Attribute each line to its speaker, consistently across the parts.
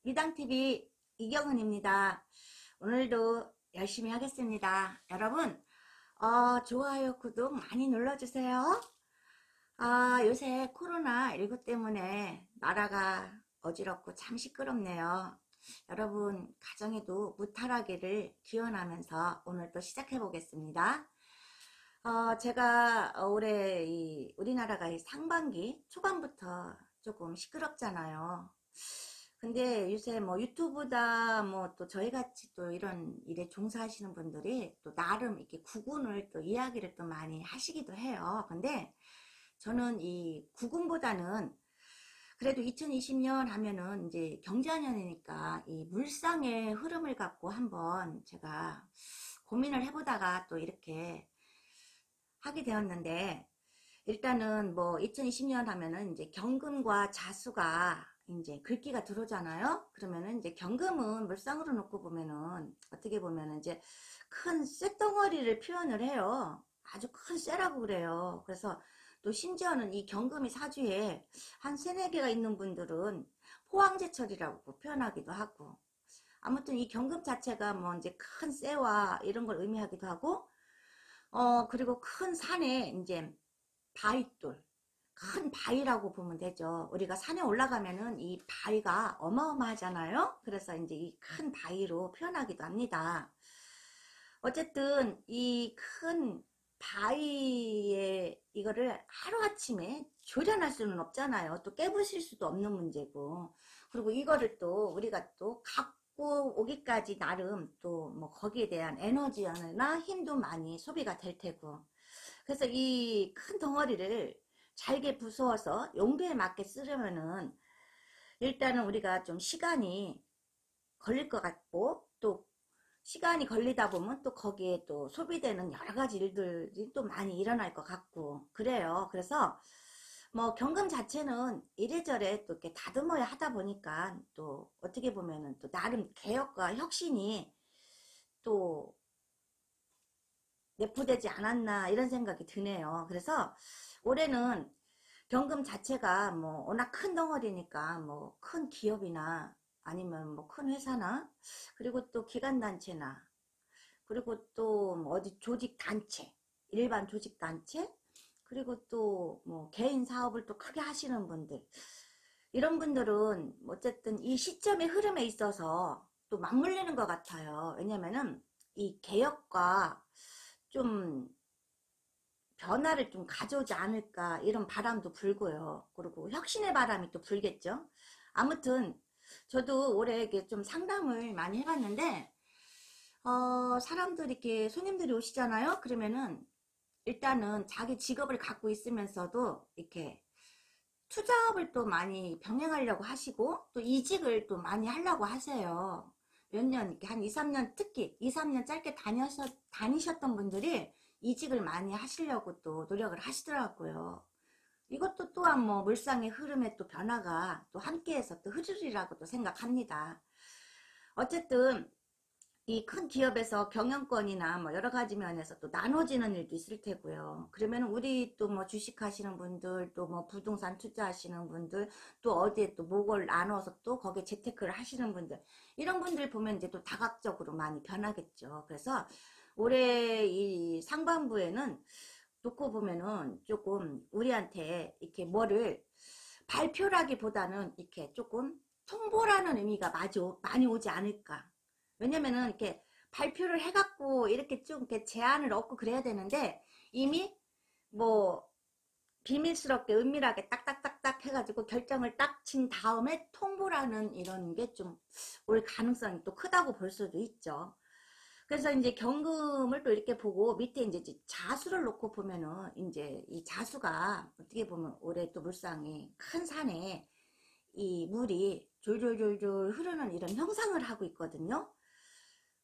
Speaker 1: 비당TV 이경은입니다. 오늘도 열심히 하겠습니다. 여러분, 좋아요, 구독 많이 눌러주세요. 요새 코로나19 때문에 나라가 어지럽고 참 시끄럽네요. 여러분, 가정에도 무탈하기를 기원하면서 오늘 또 시작해 보겠습니다. 제가 올해 우리나라가 상반기 초반부터 조금 시끄럽잖아요. 근데 요새 뭐 유튜브다 뭐 또 저희같이 또 이런 일에 종사하시는 분들이 또 나름 이렇게 구군을 또 이야기를 또 많이 하시기도 해요. 근데 저는 이 구군보다는 그래도 2020년 하면은 이제 경자년이니까 이 물상의 흐름을 갖고 한번 제가 고민을 해보다가 또 이렇게 하게 되었는데, 일단은 뭐 2020년 하면은 이제 경금과 자수가 이제 글귀가 들어오잖아요. 그러면은 이제 경금은 물상으로 놓고 보면은 어떻게 보면은 이제 큰 쇳덩어리를 표현을 해요. 아주 큰 쇠라고 그래요. 그래서 또 심지어는 이 경금이 사주에 한 세네 개가 있는 분들은 포항제철이라고 표현하기도 하고, 아무튼 이 경금 자체가 뭐 이제 큰 쇠와 이런 걸 의미하기도 하고, 그리고 큰 산에 이제 바위돌, 큰 바위라고 보면 되죠. 우리가 산에 올라가면은 이 바위가 어마어마하잖아요. 그래서 이제 이 큰 바위로 표현하기도 합니다. 어쨌든 이 큰 바위에 이거를 하루아침에 조련할 수는 없잖아요. 또 깨부실 수도 없는 문제고. 그리고 이거를 또 우리가 또 갖고 오기까지 나름 또 뭐 거기에 대한 에너지나 힘도 많이 소비가 될 테고. 그래서 이 큰 덩어리를 잘게 부수어서 용도에 맞게 쓰려면은 일단은 우리가 좀 시간이 걸릴 것 같고, 또 시간이 걸리다 보면 또 거기에 또 소비되는 여러 가지 일들이 또 많이 일어날 것 같고 그래요. 그래서 뭐 경금 자체는 이래저래 또 이렇게 다듬어야 하다 보니까 또 어떻게 보면은 또 나름 개혁과 혁신이 또 내포되지 않았나 이런 생각이 드네요. 그래서 올해는 경금 자체가 뭐 워낙 큰 덩어리니까 뭐 큰 기업이나 아니면 뭐 큰 회사나 그리고 또 기관단체나 그리고 또뭐 어디 조직단체, 일반 조직단체, 그리고 또 뭐 개인 사업을 또 크게 하시는 분들, 이런 분들은 어쨌든 이 시점의 흐름에 있어서 또 맞물리는 것 같아요. 왜냐면은 이 개혁과 좀 변화를 좀 가져오지 않을까 이런 바람도 불고요. 그리고 혁신의 바람이 또 불겠죠. 아무튼 저도 올해 이렇게 좀 상담을 많이 해봤는데, 사람들이 이렇게 손님들이 오시잖아요. 그러면은 일단은 자기 직업을 갖고 있으면서도 이렇게 투잡을 또 많이 병행하려고 하시고 또 이직을 또 많이 하려고 하세요. 몇 년, 이렇게 한 2, 3년, 특히 2, 3년 짧게 다니셨던 분들이 이직을 많이 하시려고 또 노력을 하시더라고요. 이것도 또한 뭐 물상의 흐름의 또 변화가 또 함께해서 또 흐르리라고 또 생각합니다. 어쨌든 이 큰 기업에서 경영권이나 뭐 여러 가지 면에서 또 나눠지는 일도 있을 테고요. 그러면 우리 또 뭐 주식 하시는 분들, 또 뭐 부동산 투자하시는 분들, 또 어디에 또 목을 나눠서 또 거기에 재테크를 하시는 분들, 이런 분들 보면 이제 또 다각적으로 많이 변하겠죠. 그래서 올해 이 상반부에는 놓고 보면은 조금 우리한테 이렇게 뭐를 발표라기보다는 이렇게 조금 통보라는 의미가 많이 오지 않을까. 왜냐면은 이렇게 발표를 해갖고 이렇게 좀 이렇게 제안을 얻고 그래야 되는데, 이미 뭐 비밀스럽게 은밀하게 딱딱딱딱 해가지고 결정을 딱 친 다음에 통보라는 이런 게 좀 올 가능성이 또 크다고 볼 수도 있죠. 그래서 이제 경금을 또 이렇게 보고 밑에 이제 자수를 놓고 보면은 이제 이 자수가 어떻게 보면 올해 또 물상이 큰 산에 이 물이 졸졸졸졸 흐르는 이런 형상을 하고 있거든요.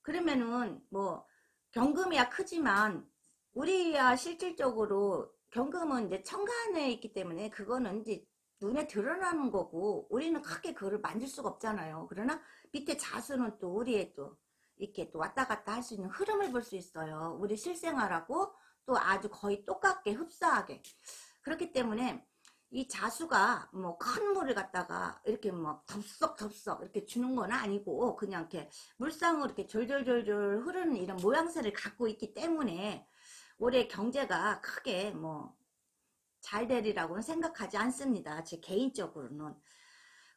Speaker 1: 그러면은 뭐 경금이야 크지만 우리야 실질적으로 경금은 이제 천간에 있기 때문에 그거는 이제 눈에 드러나는 거고 우리는 크게 그거를 만질 수가 없잖아요. 그러나 밑에 자수는 또 우리의 또 이렇게 또 왔다 갔다 할 수 있는 흐름을 볼 수 있어요. 우리 실생활하고 또 아주 거의 똑같게 흡사하게. 그렇기 때문에 이 자수가 뭐 큰 물을 갖다가 이렇게 뭐 덥석덥석 이렇게 주는 건 아니고 그냥 이렇게 물상으로 이렇게 졸졸졸졸 흐르는 이런 모양새를 갖고 있기 때문에 올해 경제가 크게 뭐 잘 되리라고는 생각하지 않습니다. 제 개인적으로는.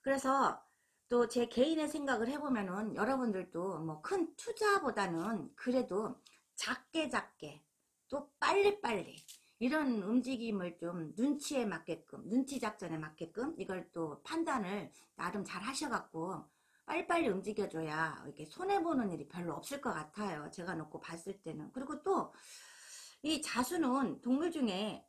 Speaker 1: 그래서 또 제 개인의 생각을 해보면은 여러분들도 뭐 큰 투자보다는 그래도 작게 작게 또 빨리빨리 이런 움직임을 좀 눈치에 맞게끔 눈치 작전에 맞게끔 이걸 또 판단을 나름 잘 하셔갖고 빨리빨리 움직여줘야 이렇게 손해보는 일이 별로 없을 것 같아요. 제가 놓고 봤을 때는. 그리고 또 이 자수는 동물 중에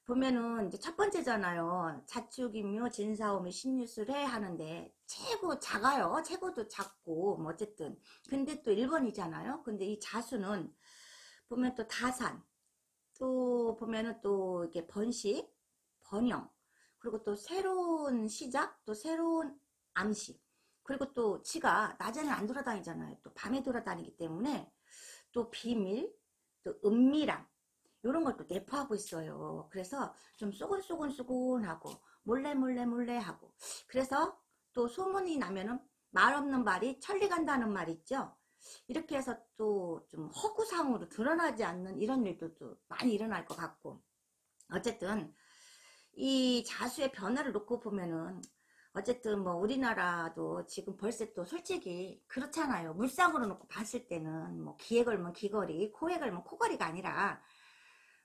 Speaker 1: 보면은 이제 첫 번째잖아요. 자축인묘 진사오미 신유술해 하는데 최고 작아요. 최고도 작고 뭐 어쨌든 근데 또 1번이잖아요. 근데 이 자수는 보면 또 다산 또 보면은 또 이렇게 번식 번영 그리고 또 새로운 시작 또 새로운 암시 그리고 또 지가 낮에는 안 돌아다니잖아요. 또 밤에 돌아다니기 때문에 또 비밀 또 은밀함 이런 걸 또 내포하고 있어요. 그래서 좀 쏘곤쏘곤쏘곤하고 몰래 하고 그래서 또 소문이 나면은 말 없는 말이 천리 간다는 말 있죠. 이렇게 해서 또 좀 허구상으로 드러나지 않는 이런 일도 또 많이 일어날 것 같고 어쨌든 이 자수의 변화를 놓고 보면은 어쨌든 뭐 우리나라도 지금 벌써 또 솔직히 그렇잖아요. 물상으로 놓고 봤을 때는 뭐 기에 걸면 귀걸이 코에 걸면 코걸이가 아니라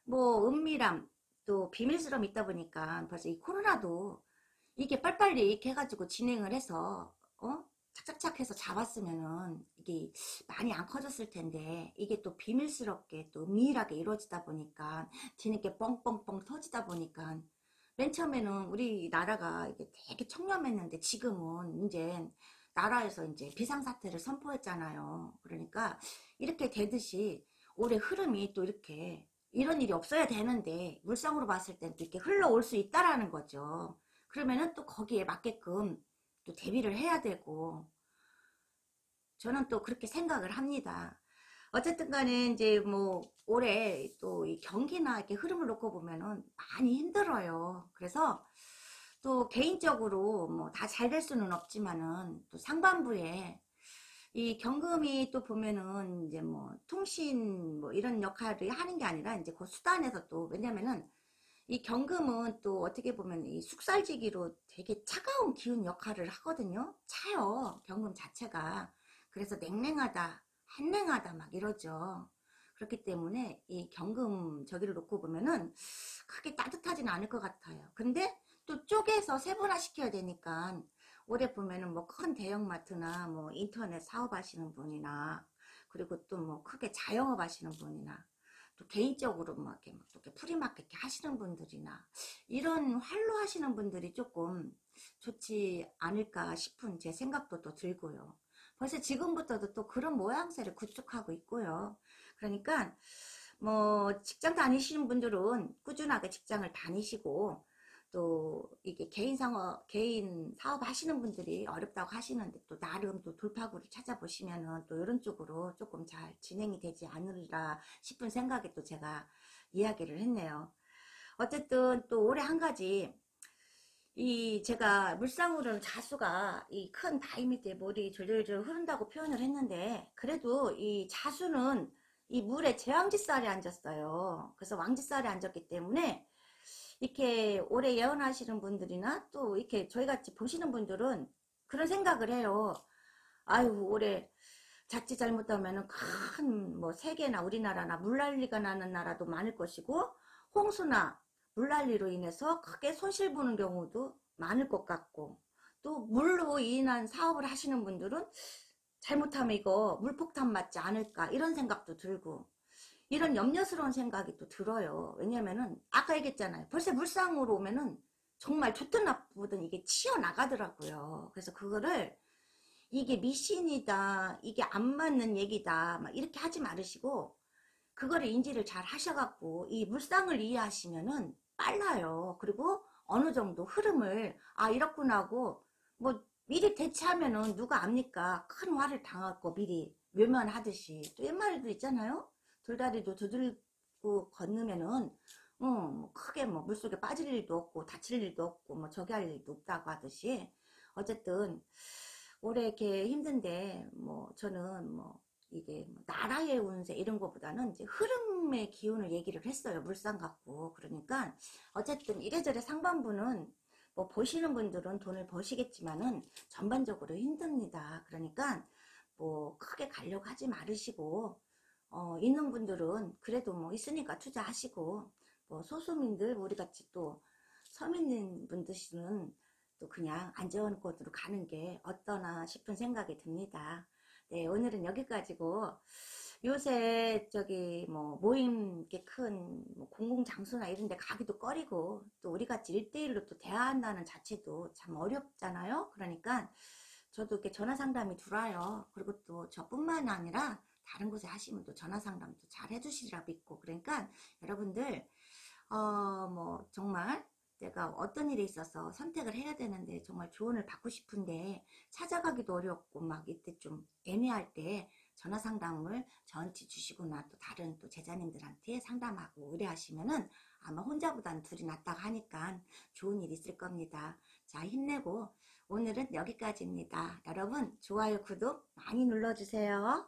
Speaker 1: 뭐 은밀함 또 비밀스러움이 있다 보니까 벌써 이 코로나도 이게 빨리빨리 이렇게 해가지고 진행을 해서 착착착 해서 잡았으면은 이게 많이 안 커졌을 텐데 이게 또 비밀스럽게 또 은밀하게 이루어지다 보니까 뒤늦게 뻥뻥뻥 터지다 보니까 맨 처음에는 우리나라가 이게 되게 청렴했는데 지금은 이제 나라에서 이제 비상사태를 선포했잖아요. 그러니까 이렇게 되듯이 올해 흐름이 또 이렇게 이런 일이 없어야 되는데 물상으로 봤을 땐 또 이렇게 흘러올 수 있다라는 거죠. 그러면은 또 거기에 맞게끔 또 대비를 해야 되고 저는 또 그렇게 생각을 합니다. 어쨌든 간에 이제 뭐 올해 또 이 경기나 이렇게 흐름을 놓고 보면은 많이 힘들어요. 그래서 또 개인적으로 뭐 다 잘 될 수는 없지만은 또 상반부에 이 경금이 또 보면은 이제 뭐 통신 뭐 이런 역할을 하는 게 아니라 이제 그 수단에서 또 왜냐면은 이 경금은 또 어떻게 보면 이 숙살지기로 되게 차가운 기운 역할을 하거든요. 차요. 경금 자체가. 그래서 냉랭하다, 한랭하다 막 이러죠. 그렇기 때문에 이 경금 저기를 놓고 보면은 크게 따뜻하지는 않을 것 같아요. 근데 또 쪼개서 세분화 시켜야 되니까 올해 보면은 뭐 큰 대형마트나 뭐 인터넷 사업하시는 분이나 그리고 또 뭐 크게 자영업 하시는 분이나 또 개인적으로 뭐 이렇게 또 이렇게 프리마켓 이렇게 하시는 분들이나 이런 활로 하시는 분들이 조금 좋지 않을까 싶은 제 생각도 또 들고요. 벌써 지금부터도 또 그런 모양새를 구축하고 있고요. 그러니까 뭐 직장 다니시는 분들은 꾸준하게 직장을 다니시고 또 이게 개인 사업 하시는 분들이 어렵다고 하시는데 또 나름 또 돌파구를 찾아보시면은 또 이런 쪽으로 조금 잘 진행이 되지 않으리라 싶은 생각에 또 제가 이야기를 했네요. 어쨌든 또 올해 한 가지 이 제가 물상으로는 자수가 이 큰 바위 밑에 물이 졸졸졸 흐른다고 표현을 했는데 그래도 이 자수는 이 물에 제왕지살에 앉았어요. 그래서 왕지살에 앉았기 때문에 이렇게 올해 예언하시는 분들이나 또 이렇게 저희같이 보시는 분들은 그런 생각을 해요. 아유 올해 자칫 잘못하면은 큰 뭐 세계나 우리나라나 물난리가 나는 나라도 많을 것이고 홍수나 물난리로 인해서 크게 손실 보는 경우도 많을 것 같고 또 물로 인한 사업을 하시는 분들은 잘못하면 이거 물폭탄 맞지 않을까 이런 생각도 들고 이런 염려스러운 생각이 또 들어요. 왜냐면은 아까 얘기했잖아요. 벌써 물상으로 오면은 정말 좋든 나쁘든 이게 치어나가더라고요. 그래서 그거를 이게 미신이다 이게 안 맞는 얘기다 막 이렇게 하지 말으시고 그거를 인지를 잘 하셔갖고 이 물상을 이해하시면은 빨라요. 그리고 어느 정도 흐름을 아 이렇구나 하고 뭐 미리 대처하면은 누가 압니까? 큰 화를 당하고 미리 외면하듯이 또 옛말에도 있잖아요. 돌다리도 두들고 건너면은 뭐 크게 뭐 물속에 빠질 일도 없고 다칠 일도 없고 뭐 저기 할 일도 없다고 하듯이 어쨌든 올해 이렇게 힘든데 뭐 저는 뭐 이게 뭐 나라의 운세 이런 거보다는 이제 흐름의 기운을 얘기를 했어요. 물상 갖고. 그러니까 어쨌든 이래저래 상반부는 뭐 보시는 분들은 돈을 버시겠지만은 전반적으로 힘듭니다. 그러니까 뭐 크게 가려고 하지 말으시고 있는 분들은 그래도 뭐 있으니까 투자하시고 뭐 소수민들 우리같이 또 서민인 분들은 또 그냥 안전한 곳으로 가는 게 어떠나 싶은 생각이 듭니다. 네, 오늘은 여기까지고 요새 저기 뭐 모임 이렇게 큰뭐 공공장소나 이런 데 가기도 꺼리고 또 우리같이 1대1로 또 대화한다는 자체도 참 어렵잖아요. 그러니까 저도 이렇게 전화 상담이 들어와요. 그리고 또 저뿐만 아니라 다른 곳에 하시면 또 전화 상담도 잘 해주시리라 믿고 그러니까 여러분들 뭐 정말 내가 어떤 일이 있어서 선택을 해야 되는데 정말 조언을 받고 싶은데 찾아가기도 어렵고 막 이때 좀 애매할 때 전화 상담을 저한테 주시거나 또 다른 또 제자님들한테 상담하고 의뢰하시면은 아마 혼자보다는 둘이 낫다고 하니까 좋은 일 있을 겁니다. 자, 힘내고 오늘은 여기까지입니다. 여러분 좋아요 구독 많이 눌러주세요.